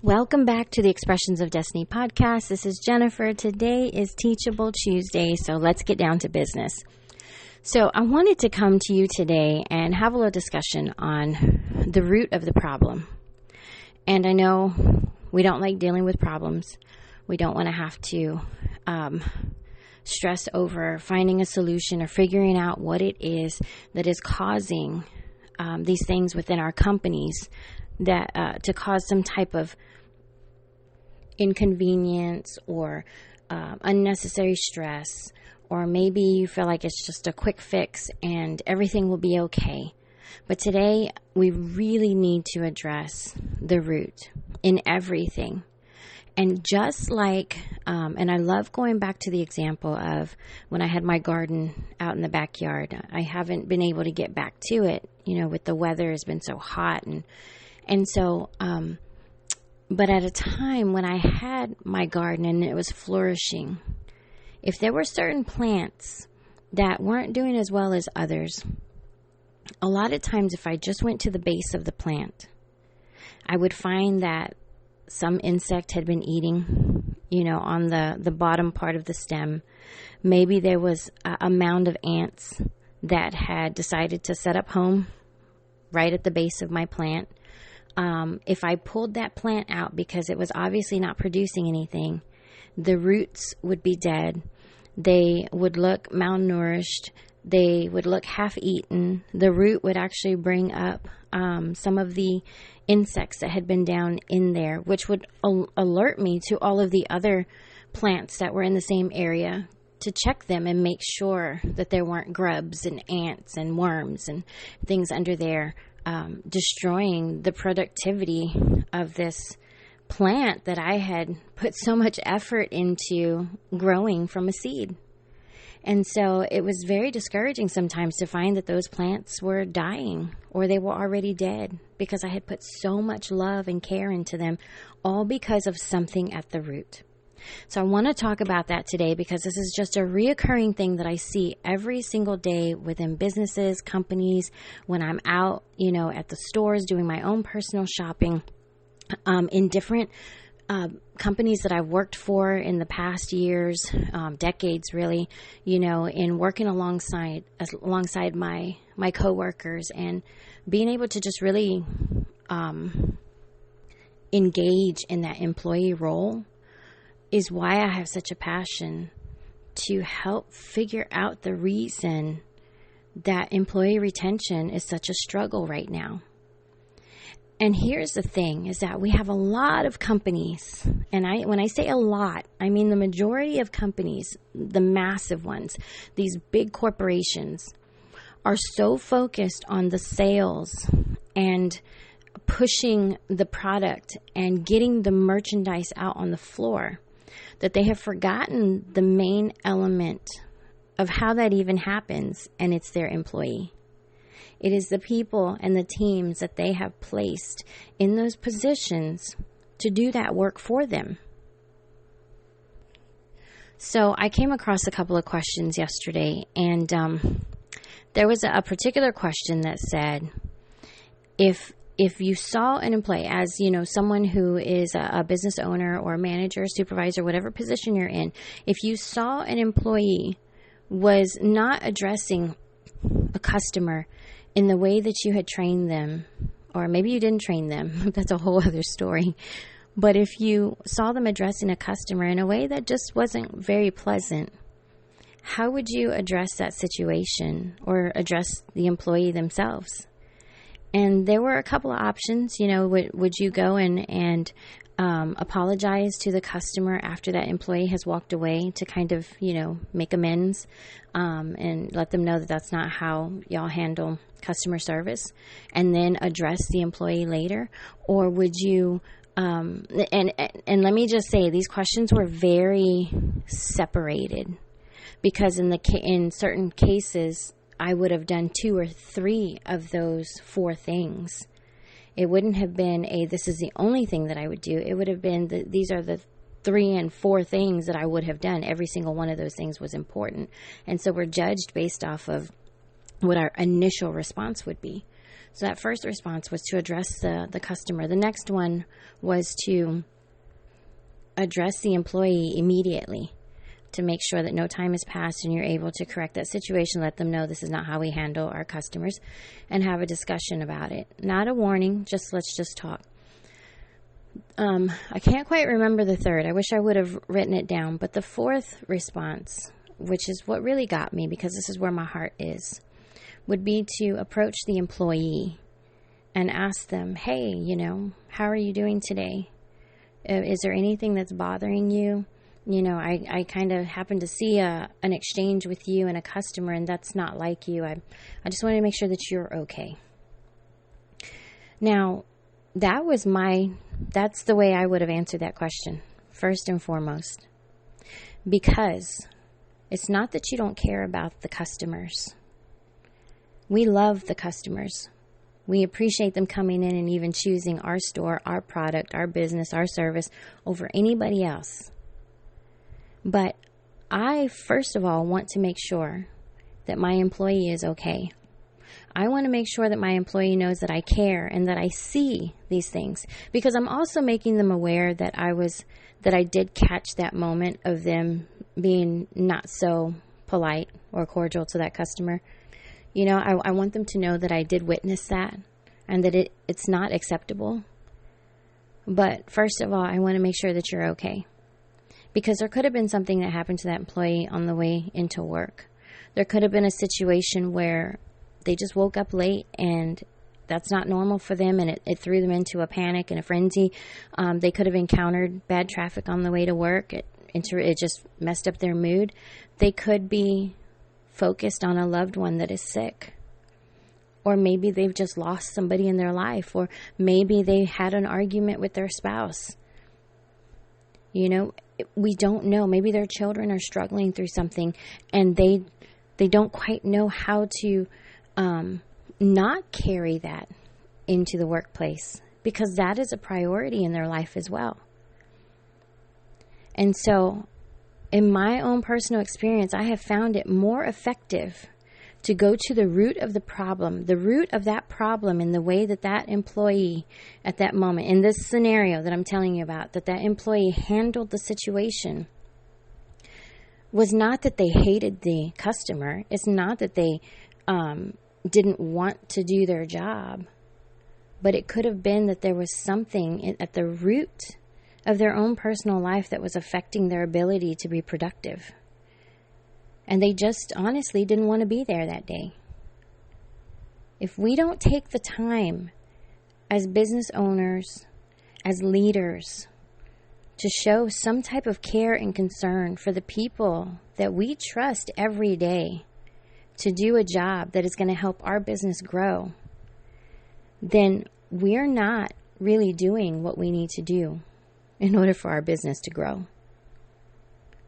Welcome back to the Expressions of Destiny podcast. This is Jennifer. Today is Teachable Tuesday, so let's get down to business. So I wanted to come to you today and have a little discussion on the root of the problem. And I know we don't like dealing with problems. We don't want to have to stress over finding a solution or figuring out what it is that is causing these things within our companies that to cause some type of inconvenience or unnecessary stress, or maybe you feel like it's just a quick fix and everything will be okay. But today we really need to address the root in everything. And just like, and I love going back to the example of when I had my garden out in the backyard. I haven't been able to get back to it, with the weather has been so hot. And so, but at a time when I had my garden and it was flourishing, if there were certain plants that weren't doing as well as others, a lot of times if I just went to the base of the plant, I would find that some insect had been eating, on the bottom part of the stem. Maybe there was a mound of ants that had decided to set up home right at the base of my plant. If I pulled that plant out because it was obviously not producing anything, the roots would be dead. They would look malnourished. They would look half-eaten. The root would actually bring up some of the insects that had been down in there, which would alert me to all of the other plants that were in the same area to check them and make sure that there weren't grubs and ants and worms and things under there destroying the productivity of this plant that I had put so much effort into growing from a seed. And so it was very discouraging sometimes to find that those plants were dying or they were already dead because I had put so much love and care into them, all because of something at the root. So I want to talk about that today because this is just a reoccurring thing that I see every single day within businesses, companies, when I'm out, at the stores doing my own personal shopping, in different companies that I've worked for in the past years, decades really, in working alongside my coworkers and being able to just really engage in that employee role is why I have such a passion to help figure out the reason that employee retention is such a struggle right now. And here's the thing, is that we have a lot of companies, and when I say a lot, I mean the majority of companies, the massive ones, these big corporations, are so focused on the sales and pushing the product and getting the merchandise out on the floor that they have forgotten the main element of how that even happens, and it's their employee. It is the people and the teams that they have placed in those positions to do that work for them. So I came across a couple of questions yesterday, and there was a particular question that said, if you saw an employee, as someone who is a business owner or a manager, supervisor, whatever position you're in, if you saw an employee was not addressing a customer in the way that you had trained them, or maybe you didn't train them, that's a whole other story. But if you saw them addressing a customer in a way that just wasn't very pleasant, how would you address that situation or address the employee themselves? And there were a couple of options. Would you go and apologize to the customer after that employee has walked away to kind of, make amends and let them know that that's not how y'all handle customer service, and then address the employee later? Or would you, and let me just say, these questions were very separated because in certain cases, I would have done 2 or 3 of those 4 things. It wouldn't have been this is the only thing that I would do. It would have been these are the 3 and 4 things that I would have done. Every single one of those things was important. And so we're judged based off of what our initial response would be. So that first response was to address the customer. The next one was to address the employee immediately, to make sure that no time has passed and you're able to correct that situation, let them know this is not how we handle our customers, and have a discussion about it. Not a warning, just let's just talk. I can't quite remember the third. I wish I would have written it down. But the fourth response, which is what really got me, because this is where my heart is, would be to approach the employee and ask them, hey, how are you doing today? Is there anything that's bothering you? I kind of happened to see an exchange with you and a customer, and that's not like you. I just wanted to make sure that you're okay. Now, that's the way I would have answered that question, first and foremost. Because it's not that you don't care about the customers. We love the customers. We appreciate them coming in and even choosing our store, our product, our business, our service over anybody else. But I, first of all, want to make sure that my employee is okay. I want to make sure that my employee knows that I care and that I see these things, because I'm also making them aware that I did catch that moment of them being not so polite or cordial to that customer. I want them to know that I did witness that and that it's not acceptable. But first of all, I want to make sure that you're okay. Because there could have been something that happened to that employee on the way into work. There could have been a situation where they just woke up late and that's not normal for them, and it threw them into a panic and a frenzy. They could have encountered bad traffic on the way to work. It just messed up their mood. They could be focused on a loved one that is sick. Or maybe they've just lost somebody in their life. Or maybe they had an argument with their spouse. We don't know. Maybe their children are struggling through something and they don't quite know how to not carry that into the workplace, because that is a priority in their life as well. And so in my own personal experience, I have found it more effective to go to the root of the root of that problem in the way that employee at that moment, in this scenario that I'm telling you about, that employee handled the situation, was not that they hated the customer. It's not that they didn't want to do their job, but it could have been that there was something at the root of their own personal life that was affecting their ability to be productive. And they just honestly didn't want to be there that day. If we don't take the time as business owners, as leaders, to show some type of care and concern for the people that we trust every day to do a job that is going to help our business grow, then we're not really doing what we need to do in order for our business to grow.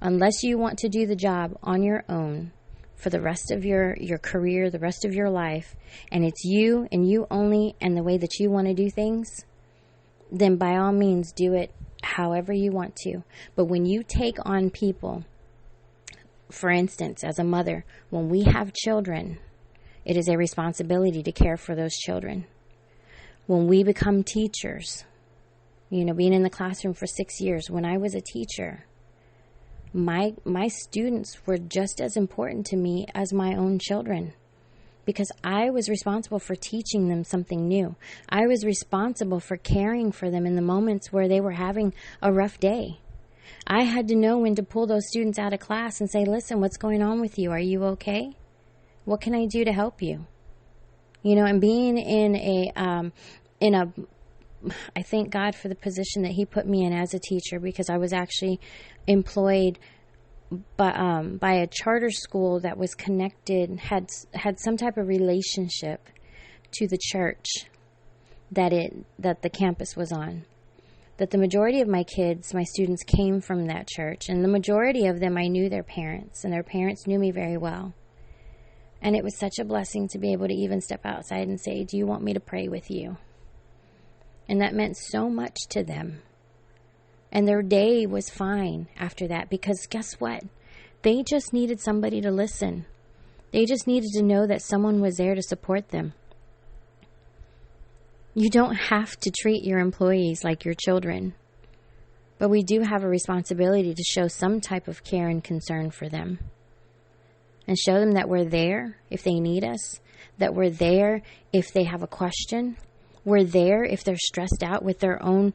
Unless you want to do the job on your own for the rest of your career, the rest of your life, and it's you and you only and the way that you want to do things, then by all means do it however you want to. But when you take on people, for instance, as a mother, when we have children, it is a responsibility to care for those children. When we become teachers, being in the classroom for 6 years, when I was a teacher, my students were just as important to me as my own children, because I was responsible for teaching them something new. I was responsible for caring for them in the moments where they were having a rough day. I had to know when to pull those students out of class and say, listen, what's going on with you? Are you okay? What can I do to help you? And being I thank God for the position that He put me in as a teacher, because I was actually employed by a charter school that was connected, had some type of relationship to the church that the campus was on. That the majority of my students came from that church, and the majority of them I knew their parents, and their parents knew me very well. And it was such a blessing to be able to even step outside and say, do you want me to pray with you? And that meant so much to them. And their day was fine after that, because guess what? They just needed somebody to listen. They just needed to know that someone was there to support them. You don't have to treat your employees like your children, but we do have a responsibility to show some type of care and concern for them and show them that we're there if they need us, that we're there if they have a question. We're there if they're stressed out with their own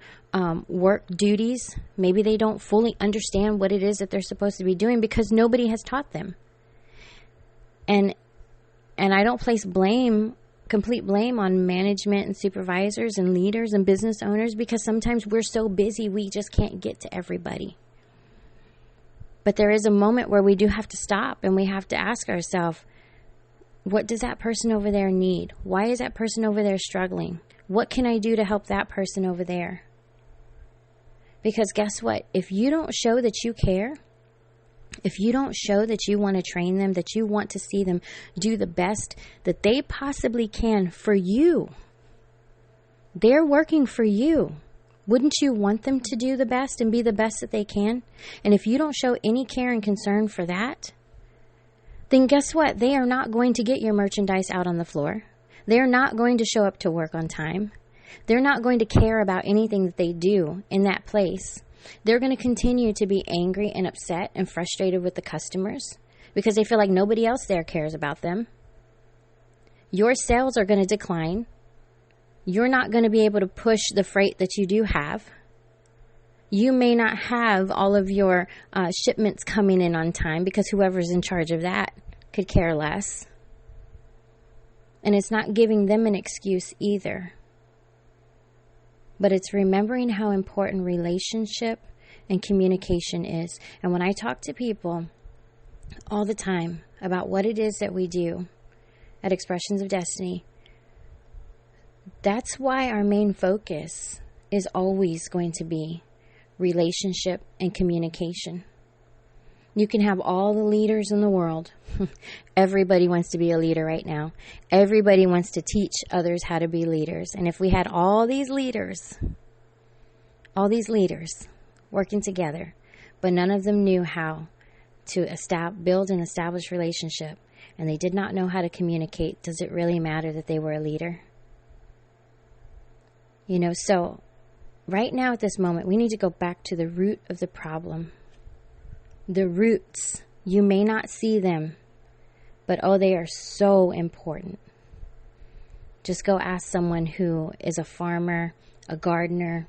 work duties. Maybe they don't fully understand what it is that they're supposed to be doing because nobody has taught them. And I don't place complete blame on management and supervisors and leaders and business owners, because sometimes we're so busy we just can't get to everybody. But there is a moment where we do have to stop and we have to ask ourselves, what does that person over there need? Why is that person over there struggling? What can I do to help that person over there? Because guess what? If you don't show that you care, if you don't show that you want to train them, that you want to see them do the best that they possibly can for you, they're working for you. Wouldn't you want them to do the best and be the best that they can? And if you don't show any care and concern for that, then guess what? They are not going to get your merchandise out on the floor. They're not going to show up to work on time. They're not going to care about anything that they do in that place. They're going to continue to be angry and upset and frustrated with the customers because they feel like nobody else there cares about them. Your sales are going to decline. You're not going to be able to push the freight that you do have. You may not have all of your shipments coming in on time because whoever's in charge of that could care less. And it's not giving them an excuse either. But it's remembering how important relationship and communication is. And when I talk to people all the time about what it is that we do at Expressions of Destiny, that's why our main focus is always going to be relationship and communication. You can have all the leaders in the world. Everybody wants to be a leader right now. Everybody wants to teach others how to be leaders. And if we had all these leaders working together, but none of them knew how to build and establish relationship, and they did not know how to communicate, does it really matter that they were a leader? So right now at this moment, we need to go back to the root of the problem. The roots, you may not see them, but they are so important. Just go ask someone who is a farmer, a gardener,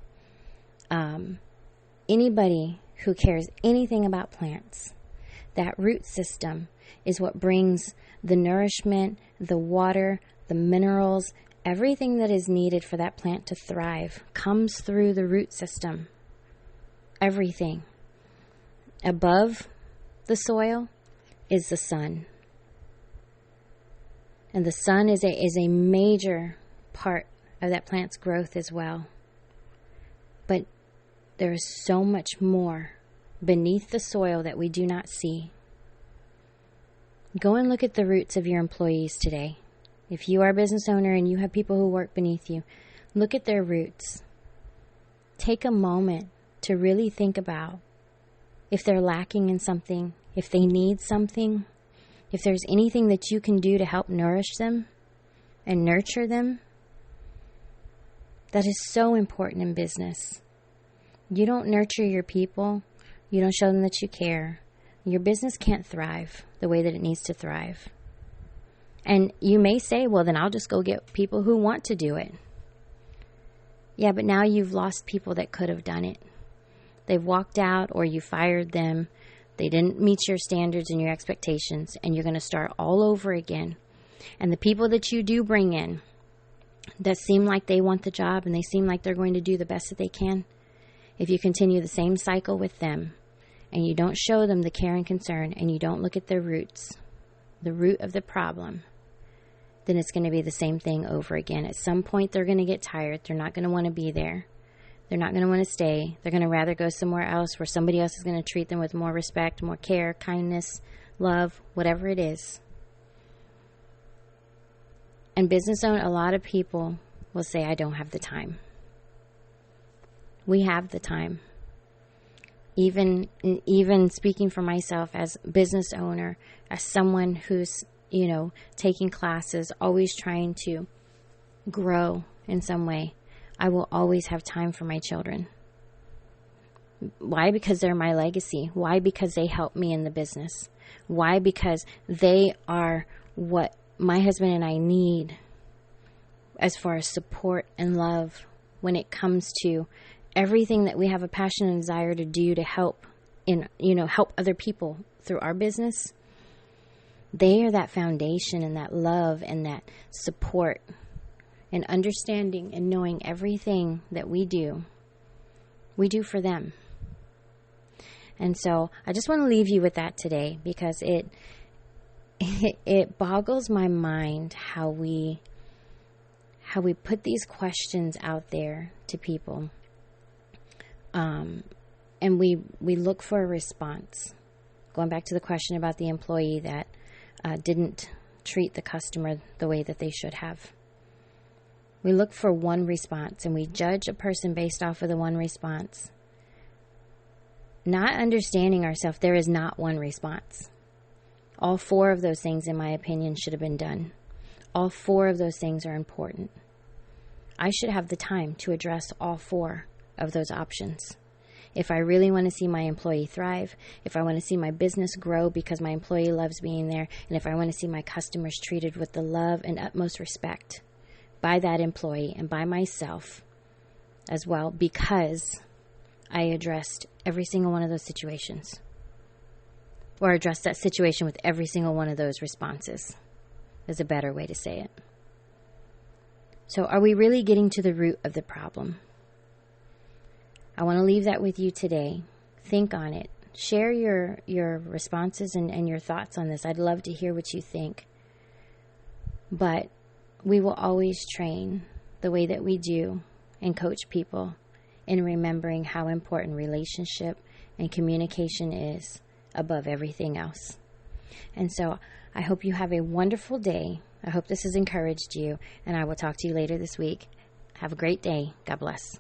anybody who cares anything about plants. That root system is what brings the nourishment, the water, the minerals, everything that is needed for that plant to thrive comes through the root system. Everything. Above the soil is the sun. And the sun is a major part of that plant's growth as well. But there is so much more beneath the soil that we do not see. Go and look at the roots of your employees today. If you are a business owner and you have people who work beneath you, look at their roots. Take a moment to really think about if they're lacking in something, if they need something, if there's anything that you can do to help nourish them and nurture them. That is so important in business. You don't nurture your people, you don't show them that you care, your business can't thrive the way that it needs to thrive. And you may say, well, then I'll just go get people who want to do it. Yeah, but now you've lost people that could have done it. They've walked out or you fired them. They didn't meet your standards and your expectations, and you're going to start all over again. And the people that you do bring in that seem like they want the job and they seem like they're going to do the best that they can, if you continue the same cycle with them and you don't show them the care and concern and you don't look at their roots, the root of the problem, then it's going to be the same thing over again. At some point, they're going to get tired. They're not going to want to be there. They're not going to want to stay. They're going to rather go somewhere else where somebody else is going to treat them with more respect, more care, kindness, love, whatever it is. And business owner, a lot of people will say, I don't have the time. We have the time. Even speaking for myself as business owner, as someone who's, taking classes, always trying to grow in some way, I will always have time for my children. Why? Because they're my legacy. Why? Because they help me in the business. Why? Because they are what my husband and I need as far as support and love when it comes to everything that we have a passion and desire to do to help help other people through our business. They are that foundation and that love and that support and understanding and knowing everything that we do for them. And so I just want to leave you with that today, because it boggles my mind how we put these questions out there to people, and we look for a response. Going back to the question about the employee that didn't treat the customer the way that they should have. We look for one response, and we judge a person based off of the one response. Not understanding ourselves, there is not one response. All 4 of those things, in my opinion, should have been done. All 4 of those things are important. I should have the time to address all 4 of those options. If I really want to see my employee thrive, if I want to see my business grow because my employee loves being there, and if I want to see my customers treated with the love and utmost respect by that employee and by myself as well, because I addressed every single one of those situations, or addressed that situation with every single one of those responses, is a better way to say it. So are we really getting to the root of the problem? I want to leave that with you today. Think on it. Share your responses and your thoughts on this. I'd love to hear what you think. But we will always train the way that we do and coach people in remembering how important relationship and communication is above everything else. And so I hope you have a wonderful day. I hope this has encouraged you, and I will talk to you later this week. Have a great day. God bless.